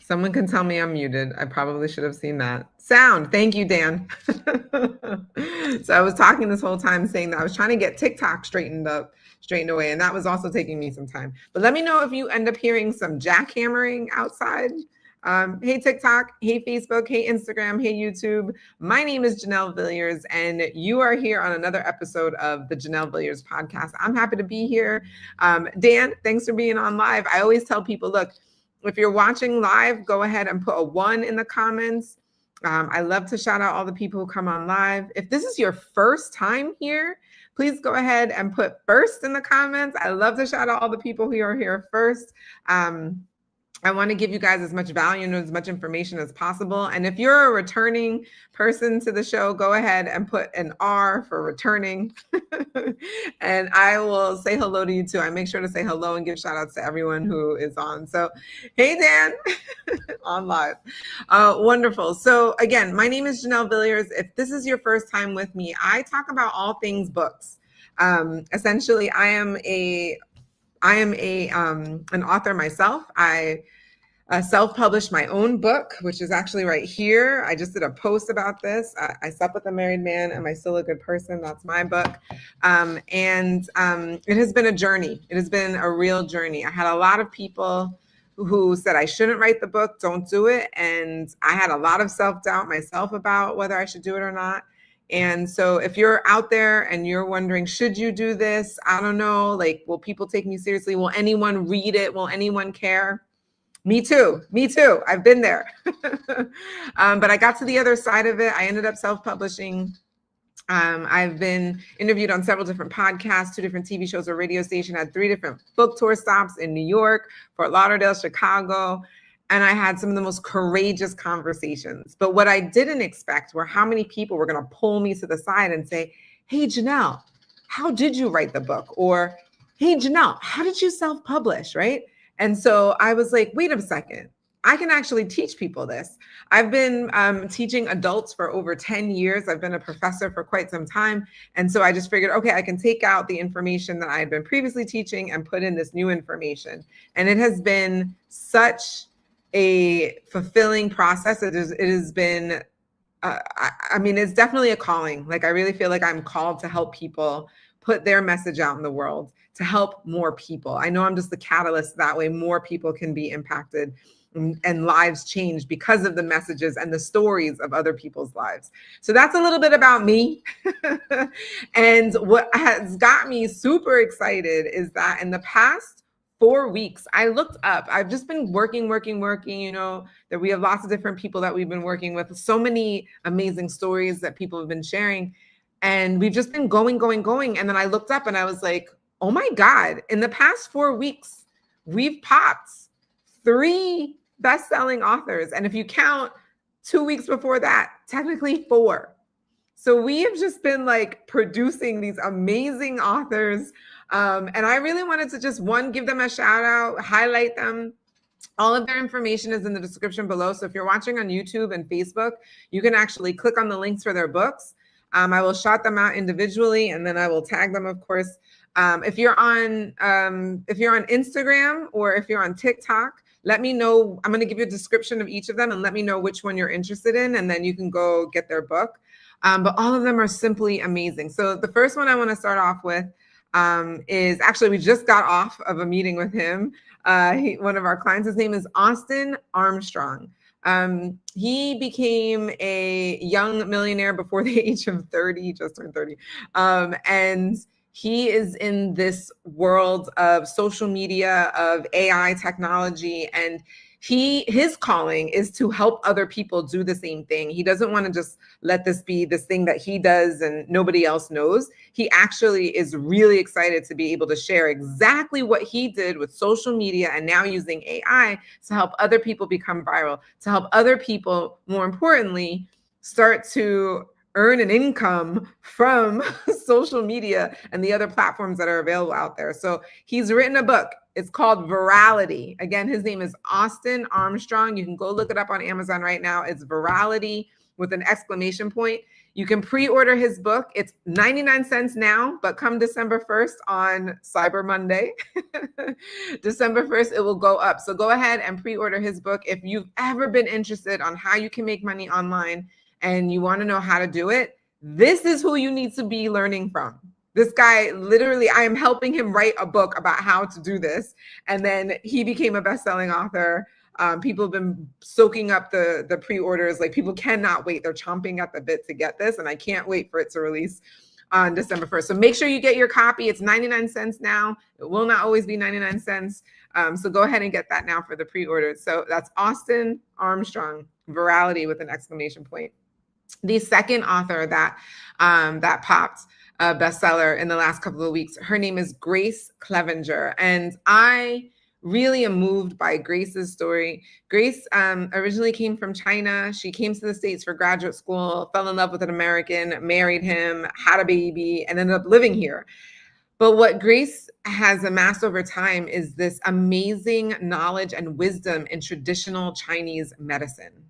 Someone can tell me I'm muted. I probably should have seen that. Sound. Thank you, Dan. So I was talking this whole time saying that I was trying to get TikTok straightened away, and that was also taking me some time. But let me know if you end up hearing some jackhammering outside. Hey, TikTok. Hey, Facebook. Hey, Instagram. Hey, YouTube. My name is Janelle Villiers, and you are here on another episode of the Janelle Villiers podcast. I'm happy to be here. Dan, thanks for being on live. I always tell people, look, if you're watching live, go ahead and put a 1 in the comments. I love to shout out all the people who come on live. If this is your first time here, please go ahead and put first in the comments. I love to shout out all the people who are here first. I want to give you guys as much value and as much information as possible. And if you're a returning person to the show, go ahead and put an R for returning. And I will say hello to you too. I make sure to say hello and give shout outs to everyone who is on. So, hey, Dan, on live. Wonderful. So again, my name is Janelle Villiers. If this is your first time with me, I talk about all things books. Essentially, I am an author myself. I self-published my own book, which is actually right here. I just did a post about this. I Slept with a Married Man. Am I Still a Good Person? That's my book. And it has been a journey. It has been a real journey. I had a lot of people who said I shouldn't write the book, don't do it. And I had a lot of self-doubt myself about whether I should do it or not. And so if you're out there and you're wondering, should you do this? I don't know, like, will people take me seriously? Will anyone read it? Will anyone care? Me too. I've been there. But I got to the other side of it. I ended up self-publishing. I've been interviewed on several different podcasts, 2 different TV shows or radio station, had 3 different book tour stops in New York, Fort Lauderdale, Chicago. And I had some of the most courageous conversations. But what I didn't expect were how many people were going to pull me to the side and say, hey, Janelle, how did you write the book? Or, hey, Janelle, how did you self-publish, right? And so I was like, wait a second, I can actually teach people this. I've been teaching adults for over 10 years. I've been a professor for quite some time. And so I just figured, okay, I can take out the information that I had been previously teaching and put in this new information. And it has been such a fulfilling process. It has been, I mean, it's definitely a calling. Like, I really feel like I'm called to help people put their message out in the world, to help more people. I know I'm just the catalyst. That way more people can be impacted and lives changed because of the messages and the stories of other people's lives. So that's a little bit about me. And what has got me super excited is that in the past 4 weeks, I looked up, I've just been working, you know, that we have lots of different people that we've been working with, so many amazing stories that people have been sharing. And we've just been going. And then I looked up and I was like, oh my God, in the past 4 weeks, we've popped 3 best-selling authors. And if you count 2 weeks before that, technically 4. So we have just been like producing these amazing authors. And I really wanted to just, one, give them a shout out, highlight them. All of their information is in the description below. So if you're watching on YouTube and Facebook, you can actually click on the links for their books. I will shout them out individually, and then I will tag them, of course. If you're on Instagram or if you're on TikTok, let me know. I'm going to give you a description of each of them and let me know which one you're interested in, and then you can go get their book. But all of them are simply amazing. So the first one I want to start off with is actually, we just got off of a meeting with him. One of our clients, his name is Austin Armstrong. He became a young millionaire before the age of 30, just turned 30. And he is in this world of social media, of AI technology, and his calling is to help other people do the same thing. He doesn't want to just let this be this thing that he does and nobody else knows. He actually is really excited to be able to share exactly what he did with social media and now using AI to help other people become viral, to help other people, more importantly, start to earn an income from social media and the other platforms that are available out there. So he's written a book. It's called Virality. Again, his name is Austin Armstrong. You can go look it up on Amazon right now. It's Virality. with an exclamation point. You can pre-order his book. It's 99 cents now, but come December 1st on Cyber Monday, December 1st, it will go up. So go ahead and pre-order his book. If you've ever been interested on how you can make money online and you want to know how to do it, this is who you need to be learning from. This guy, literally, I am helping him write a book about how to do this. And then he became a best-selling author. People have been soaking up the pre-orders. Like, people cannot wait. They're chomping at the bit to get this, and I can't wait for it to release on December 1st. So make sure you get your copy. It's 99 cents now. It will not always be 99 cents. So go ahead and get that now for the pre-orders. So that's Austin Armstrong, Virality with an exclamation point. The second author that that popped a bestseller in the last couple of weeks, her name is Grace Clevenger, and I really am moved by Grace's story. Grace originally came from China. She came to the States for graduate school, fell in love with an American, married him, had a baby, and ended up living here. But what Grace has amassed over time is this amazing knowledge and wisdom in traditional Chinese medicine.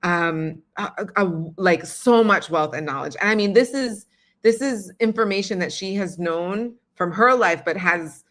Like, so much wealth and knowledge. And I mean, this is information that she has known from her life, but has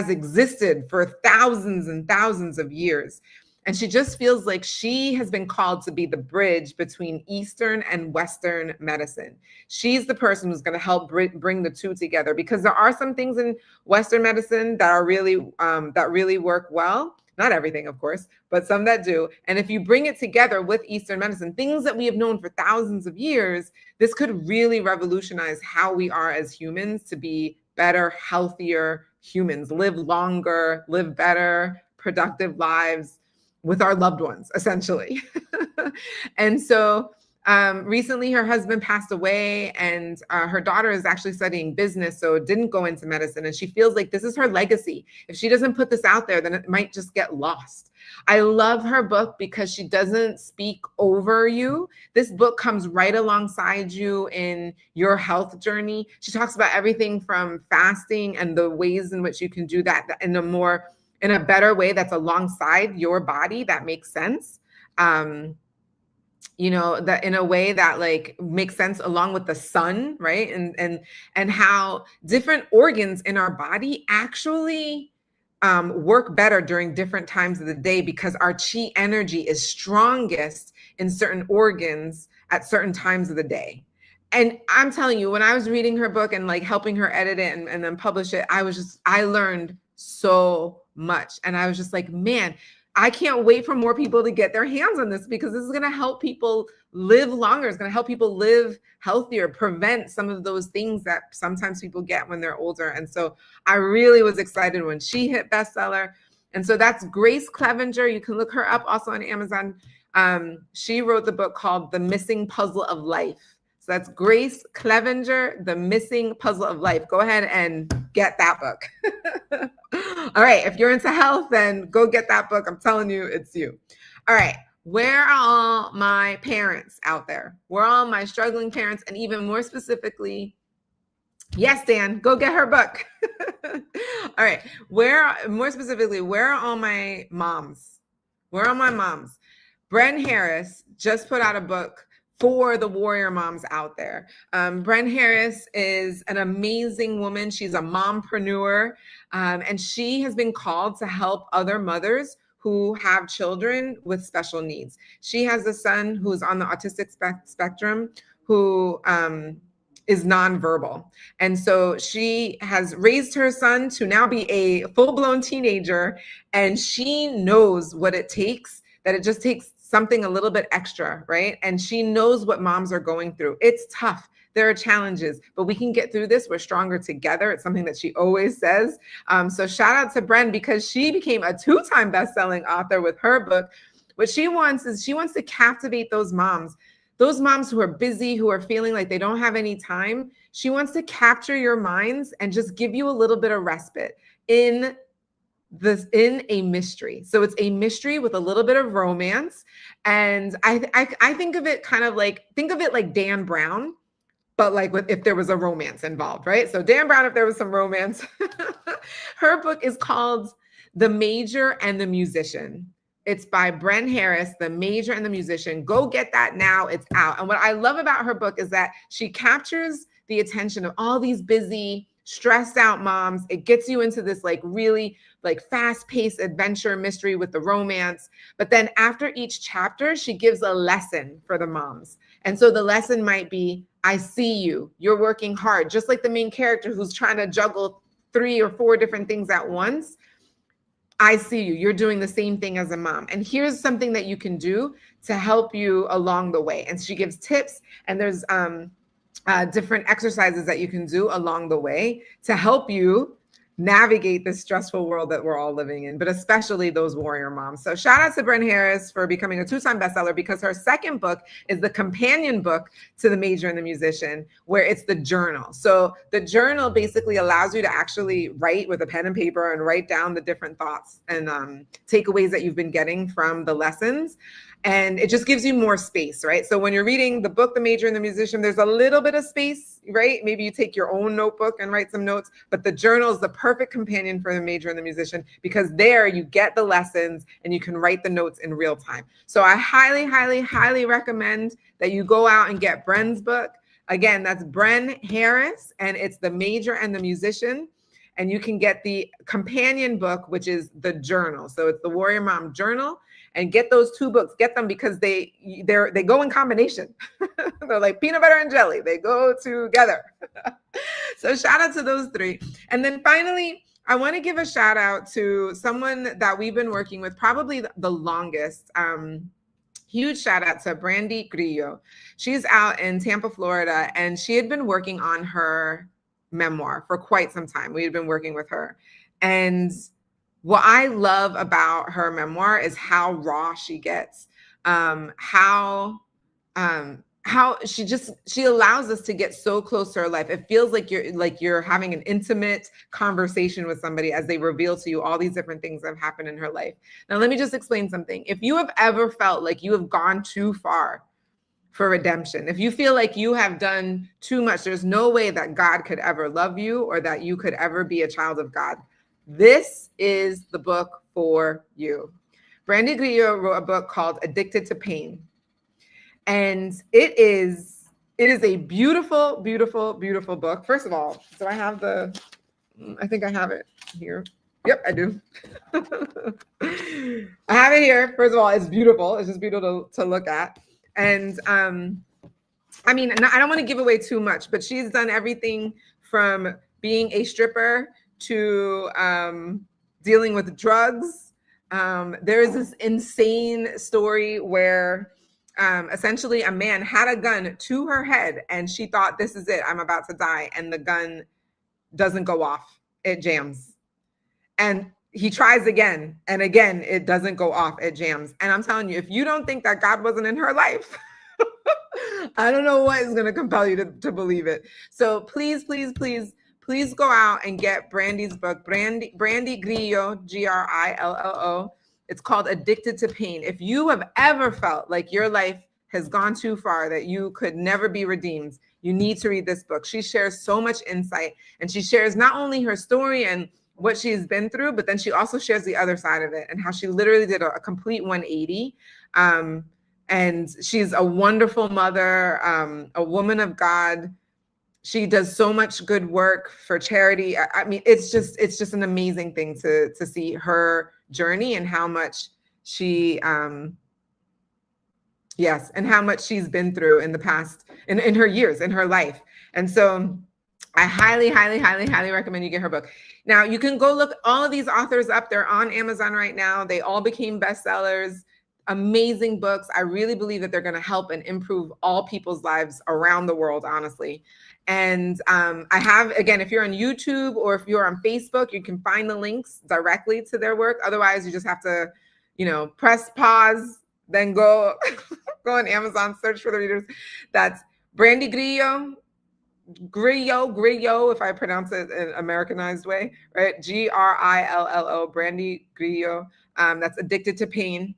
existed for thousands and thousands of years. And she just feels like she has been called to be the bridge between Eastern and Western medicine. She's the person who's going to help bring the two together, because there are some things in Western medicine that are really that really work well. Not everything, of course, but some that do. And if you bring it together with Eastern medicine, things that we have known for thousands of years, this could really revolutionize how we are as humans to be better, healthier humans, live longer, live better, productive lives with our loved ones, essentially. And so recently her husband passed away, and her daughter is actually studying business, so didn't go into medicine. And she feels like this is her legacy. If she doesn't put this out there, then it might just get lost. I love her book because she doesn't speak over you. This book comes right alongside you in your health journey. She talks about everything from fasting and the ways in which you can do that in a better way that's alongside your body that makes sense. You know, that in a way that like makes sense along with the sun, right? And how different organs in our body actually work better during different times of the day, because our chi energy is strongest in certain organs at certain times of the day. And I'm telling you, when I was reading her book and like helping her edit it and then publish it, I learned so much. And I was just like, man, I can't wait for more people to get their hands on this, because this is going to help people live longer. It's going to help people live healthier, prevent some of those things that sometimes people get when they're older. And so I really was excited when she hit bestseller. And so that's Grace Clevenger. You can look her up also on Amazon. She wrote the book called The Missing Puzzle of Life. So that's Grace Clevenger, The Missing Puzzle of Life. Go ahead and get that book. All right, if you're into health, then go get that book. I'm telling you, it's you. All right, where are all my parents out there? Where are all my struggling parents? And even more specifically, yes, Dan, go get her book. All right, more specifically, where are all my moms? Where are my moms? Bren Harris just put out a book for the warrior moms out there. Bren Harris is an amazing woman. She's a mompreneur, and she has been called to help other mothers who have children with special needs. She has a son who's on the autistic spectrum who is nonverbal. And so she has raised her son to now be a full-blown teenager, and she knows what it takes, that it just takes something a little bit extra, right? And she knows what moms are going through. It's tough. There are challenges, but we can get through this. We're stronger together. It's something that she always says. So shout out to Bren, because she became a 2-time best-selling author with her book. What she wants is she wants to captivate those moms who are busy, who are feeling like they don't have any time. She wants to capture your minds and just give you a little bit of respite in a mystery. So it's a mystery with a little bit of romance. And I think of it kind of like, think of it like Dan Brown, but like if there was a romance involved, right? So Dan Brown, if there was some romance. Her book is called The Major and the Musician. It's by Bren Harris, The Major and the Musician. Go get that now. It's out. And what I love about her book is that she captures the attention of all these busy, stressed out moms. It gets you into this like really like fast-paced adventure mystery with the romance. But then after each chapter, she gives a lesson for the moms. And so the lesson might be, I see you. You're working hard, just like the main character who's trying to juggle 3 or 4 different things at once. I see you. You're doing the same thing as a mom. And here's something that you can do to help you along the way. And she gives tips, and there's different exercises that you can do along the way to help you navigate this stressful world that we're all living in, but especially those warrior moms. So shout out to Bren Harris for becoming a 2-time bestseller, because her second book is the companion book to The Major and the Musician, where it's the journal. So the journal basically allows you to actually write with a pen and paper and write down the different thoughts and takeaways that you've been getting from the lessons. And it just gives you more space, right? So when you're reading the book, The Major and the Musician, there's a little bit of space, right? Maybe you take your own notebook and write some notes, but the journal is the perfect companion for The Major and the Musician, because there you get the lessons and you can write the notes in real time. So I highly, highly, highly recommend that you go out and get Bren's book. Again, that's Bren Harris, and it's The Major and the Musician. And you can get the companion book, which is the journal. So it's the Warrior Mom Journal. And get those 2 books. Get them because they go in combination. They're like peanut butter and jelly. They go together. So shout out to those 3. And then finally, I want to give a shout out to someone that we've been working with probably the longest. Huge shout out to Brandy Grillo. She's out in Tampa, Florida, and she had been working on her memoir for quite some time. We had been working with her. And what I love about her memoir is how raw she gets, how she allows us to get so close to her life. It feels like you're having an intimate conversation with somebody as they reveal to you all these different things that have happened in her life. Now, let me just explain something. If you have ever felt like you have gone too far for redemption, if you feel like you have done too much, there's no way that God could ever love you or that you could ever be a child of God, this is the book for you. Brandy Grillo wrote a book called Addicted to Pain. And it is a beautiful, beautiful, beautiful book. First of all, so I think I have it here. Yep, I do. I have it here. First of all, it's beautiful. It's just beautiful to look at. And I mean, I don't want to give away too much, but she's done everything from being a stripper to dealing with drugs. There is this insane story where essentially a man had a gun to her head and she thought, this is it, I'm about to die. And the gun doesn't go off, it jams. And he tries again, and again, it doesn't go off, it jams. And I'm telling you, if you don't think that God wasn't in her life, I don't know what is going to compel you to believe it. So please, please, please, please go out and get Brandy's book, Brandy Grillo, Grillo. It's called Addicted to Pain. If you have ever felt like your life has gone too far, that you could never be redeemed, you need to read this book. She shares so much insight, and she shares not only her story and what she's been through, but then she also shares the other side of it and how she literally did a complete 180. And she's a wonderful mother, a woman of God. She does so much good work for charity. I mean, it's just an amazing thing to see her journey and how much she, and how much she's been through in the past, in her years, in her life. And so I highly, highly, highly, highly recommend you get her book. Now, you can go look all of these authors up. They're on Amazon right now. They all became bestsellers. Amazing books. I really believe that they're going to help and improve all people's lives around the world, honestly. And I have, again, if you're on YouTube or if you're on Facebook, you can find the links directly to their work. Otherwise, you just have to, press pause, then go on Amazon, search for the readers. That's Brandy Grillo, if I pronounce it in an Americanized way, right? Grillo, Brandy Grillo. That's Addicted to Pain.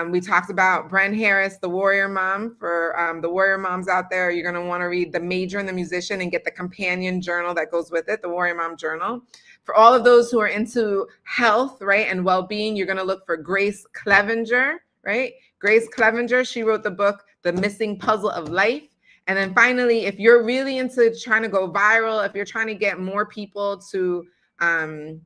We talked about Bren Harris, the Warrior Mom. For the Warrior Moms out there, you're going to want to read The Major and the Musician and get the companion journal that goes with it, the Warrior Mom Journal. For all of those who are into health, right, and well-being, you're going to look for Grace Clevenger, right? Grace Clevenger, she wrote the book, The Missing Puzzle of Life. And then finally, if you're really into trying to go viral, if you're trying to get more people to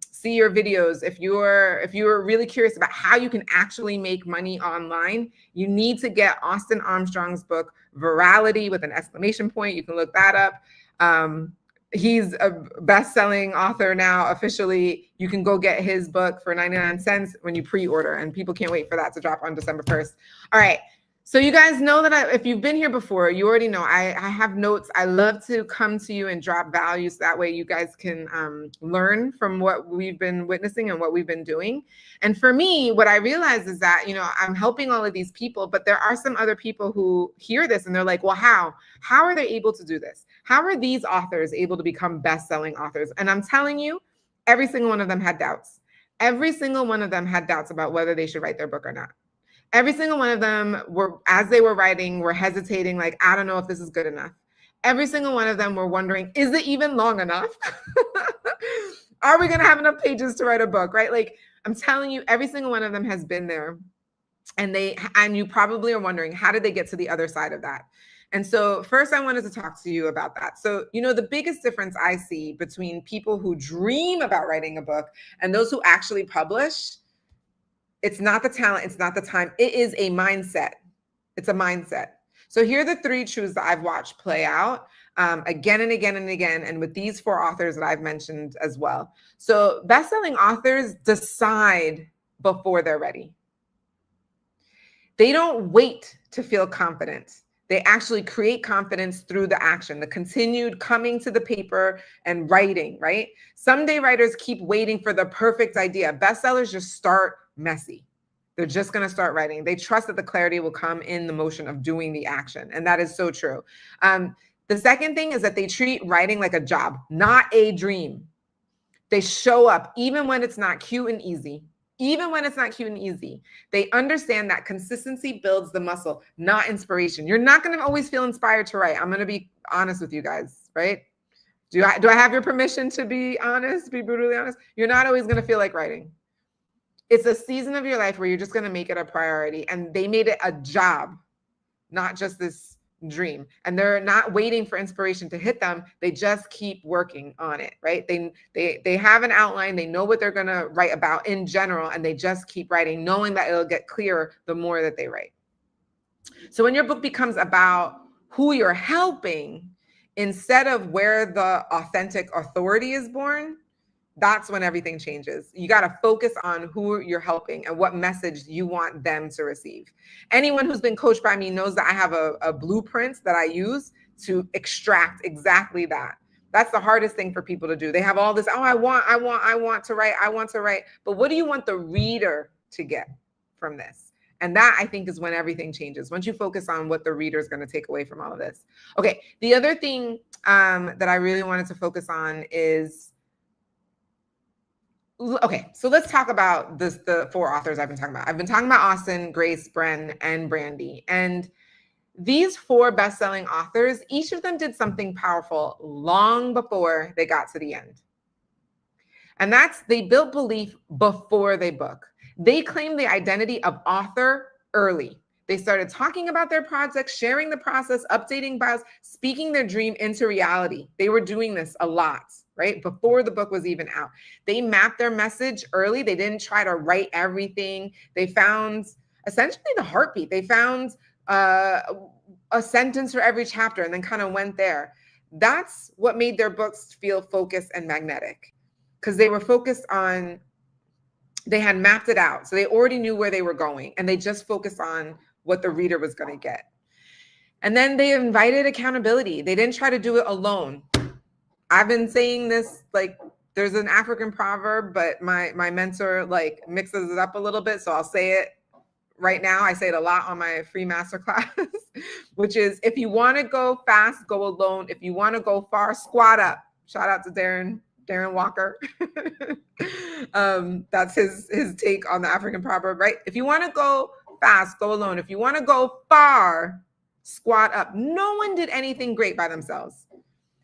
see your videos, if you're really curious about how you can actually make money online, you need to get Austin Armstrong's book, Virality, with an exclamation point. You can look that up. He's a best-selling author now officially. You can go get his book for 99 cents when you pre-order, and people can't wait for that to drop on December 1st. All right. So you guys know that if you've been here before, you already know I have notes. I love to come to you and drop values. That way you guys can learn from what we've been witnessing and what we've been doing. And for me, what I realize is that, I'm helping all of these people, but there are some other people who hear this and they're like, well, how are they able to do this? How are these authors able to become best-selling authors? And I'm telling you, every single one of them had doubts. Every single one of them had doubts about whether they should write their book or not. Every single one of them as they were writing, were hesitating, like, I don't know if this is good enough. Every single one of them were wondering, is it even long enough? Are we going to have enough pages to write a book, right? Like, I'm telling you, every single one of them has been there. And you probably are wondering, how did they get to the other side of that? And so first I wanted to talk to you about that. So, the biggest difference I see between people who dream about writing a book and those who actually publish, it's not the talent, it's not the time. It is a mindset. It's a mindset. So here are the 3 truths that I've watched play out again and again and again, and with these 4 authors that I've mentioned as well. So best-selling authors decide before they're ready. They don't wait to feel confident. They actually create confidence through the action, the continued coming to the paper and writing, right? Someday writers keep waiting for the perfect idea. Bestsellers just start messy. They're just going to start writing. They trust that the clarity will come in the motion of doing the action. And that is so true. The second thing is that they treat writing like a job, not a dream. They show up even when it's not cute and easy. Even when it's not cute and easy, they understand that consistency builds the muscle, not inspiration. You're not going to always feel inspired to write. I'm going to be honest with you guys, right? Do I have your permission to be honest, be brutally honest? You're not always going to feel like writing. It's a season of your life where you're just going to make it a priority. And they made it a job, not just this dream. And they're not waiting for inspiration to hit them. They just keep working on it, right? They have an outline. They know what they're going to write about in general, and they just keep writing, knowing that it'll get clearer the more that they write. So when your book becomes about who you're helping instead of where the authentic authority is born, that's when everything changes. You got to focus on who you're helping and what message you want them to receive. Anyone who's been coached by me knows that I have a blueprint that I use to extract exactly that. That's the hardest thing for people to do. They have all this, I want to write. But what do you want the reader to get from this? And that, I think, is when everything changes. Once you focus on what the reader is going to take away from all of this. Okay. The other thing that I really wanted to focus on is, okay, so let's talk about the 4 authors I've been talking about. I've been talking about Austin, Grace, Bren, and Brandy. And these 4 best-selling authors, each of them did something powerful long before they got to the end. And that's, they built belief before they book. They claimed the identity of author early. They started talking about their projects, sharing the process, updating bios, speaking their dream into reality. They were doing this a lot, right? Before the book was even out. They mapped their message early. They didn't try to write everything. They found essentially the heartbeat. They found a sentence for every chapter and then kind of went there. That's what made their books feel focused and magnetic, because they were focused on, they had mapped it out. So they already knew where they were going, and they just focused on what the reader was going to get. And then they invited accountability. They didn't try to do it alone. I've been saying this, like, there's an African proverb, but my mentor like mixes it up a little bit. So I'll say it right now. I say it a lot on my free masterclass, which is, if you want to go fast, go alone. If you want to go far, squat up. Shout out to Darren Walker. That's his take on the African proverb, right? If you want to go fast, go alone. If you want to go far, squat up. No one did anything great by themselves.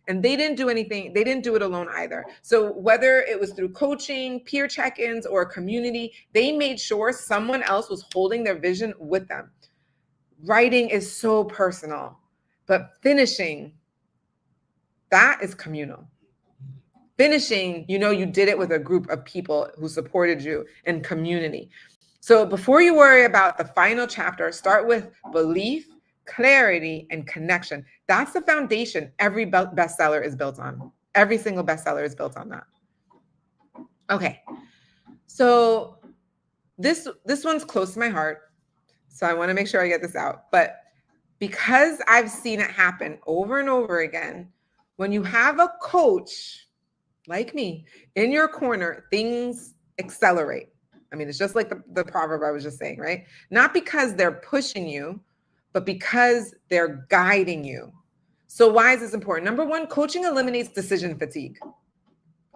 And they didn't do anything. They didn't do it alone either. So whether it was through coaching, peer check-ins, or a community, they made sure someone else was holding their vision with them. Writing is so personal, but finishing, that is communal. Finishing, you know, you did it with a group of people who supported you in community. So before you worry about the final chapter, start with belief, clarity, and connection. That's the foundation every bestseller is built on. Every single bestseller is built on that. Okay, so this one's close to my heart, so I want to make sure I get this out. But because I've seen it happen over and over again, when you have a coach like me in your corner, things accelerate. I mean, it's just like the proverb I was just saying, right? Not because they're pushing you, but because they're guiding you. So why is this important? Number one, coaching eliminates decision fatigue.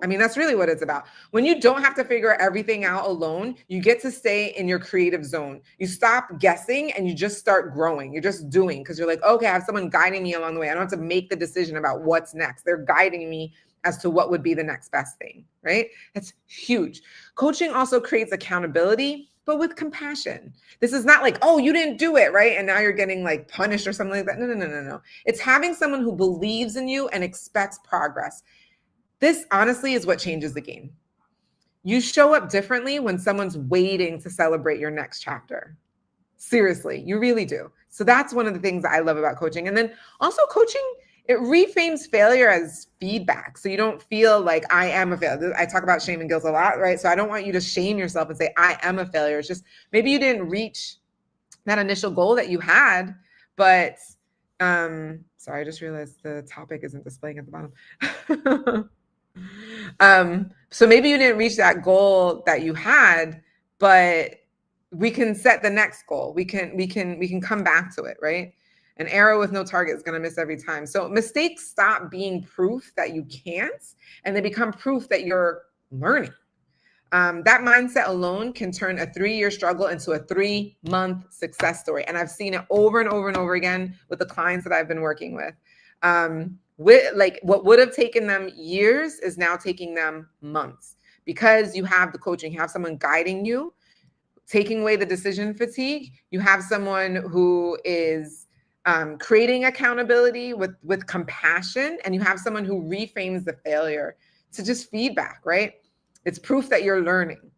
I mean, that's really what it's about. When you don't have to figure everything out alone, you get to stay in your creative zone. You stop guessing and you just start growing. You're just doing because you're like, okay, I have someone guiding me along the way. I don't have to make the decision about what's next. They're guiding me as to what would be the next best thing, right? That's huge. Coaching also creates accountability, but with compassion. This is not like, oh, you didn't do it, right? And now you're getting like punished or something like that. No. It's having someone who believes in you and expects progress. This honestly is what changes the game. You show up differently when someone's waiting to celebrate your next chapter. Seriously, you really do. So that's one of the things that I love about coaching. And then also coaching, it reframes failure as feedback. So you don't feel like I am a failure. I talk about shame and guilt a lot, right? So I don't want you to shame yourself and say, I am a failure. It's just maybe you didn't reach that initial goal that you had, but sorry, I just realized the topic isn't displaying at the bottom. So maybe you didn't reach that goal that you had, but we can set the next goal. We can come back to it, right? An arrow with no target is going to miss every time. So mistakes stop being proof that you can't, and they become proof that you're learning. That mindset alone can turn a 3-year struggle into a 3-month success story. And I've seen it over and over and over again with the clients that I've been working with. Like what would have taken them years is now taking them months because you have the coaching, you have someone guiding you, taking away the decision fatigue. You have someone who is creating accountability with compassion, and you have someone who reframes the failure to just feedback, right? It's proof that you're learning.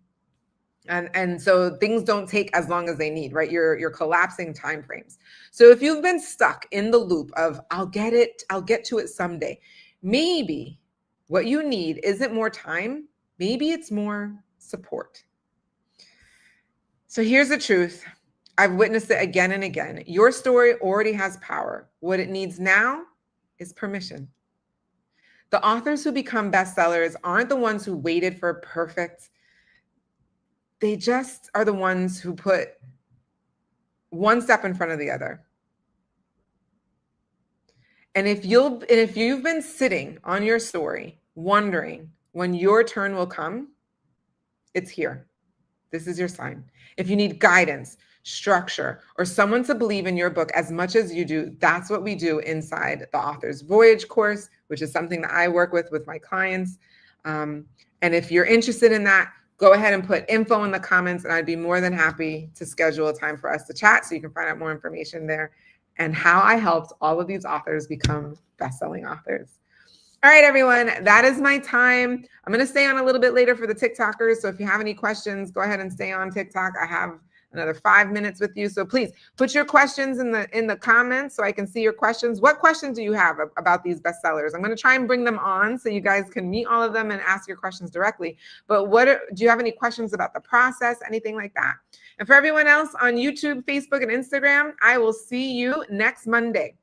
And so things don't take as long as they need, right? You're collapsing timeframes. So if you've been stuck in the loop of I'll get to it someday, maybe what you need isn't more time, maybe it's more support. So here's the truth. I've witnessed it again and again. Your story already has power. What it needs now is permission. The authors who become bestsellers aren't the ones who waited for perfect. They just are the ones who put one step in front of the other. And if you've been sitting on your story, wondering when your turn will come, it's here. This is your sign. If you need guidance, structure, or someone to believe in your book as much as you do, that's what we do inside the Author's Voyage course, which is something that I work with my clients. And if you're interested in that, go ahead and put info in the comments, and I'd be more than happy to schedule a time for us to chat so you can find out more information there and how I helped all of these authors become best-selling authors. All right, everyone, that is my time. I'm going to stay on a little bit later for the TikTokers. So if you have any questions, go ahead and stay on TikTok. I have another 5 minutes with you. So please put your questions in the comments so I can see your questions. What questions do you have about these bestsellers? I'm going to try and bring them on so you guys can meet all of them and ask your questions directly. But do you have any questions about the process, anything like that? And for everyone else on YouTube, Facebook, and Instagram, I will see you next Monday.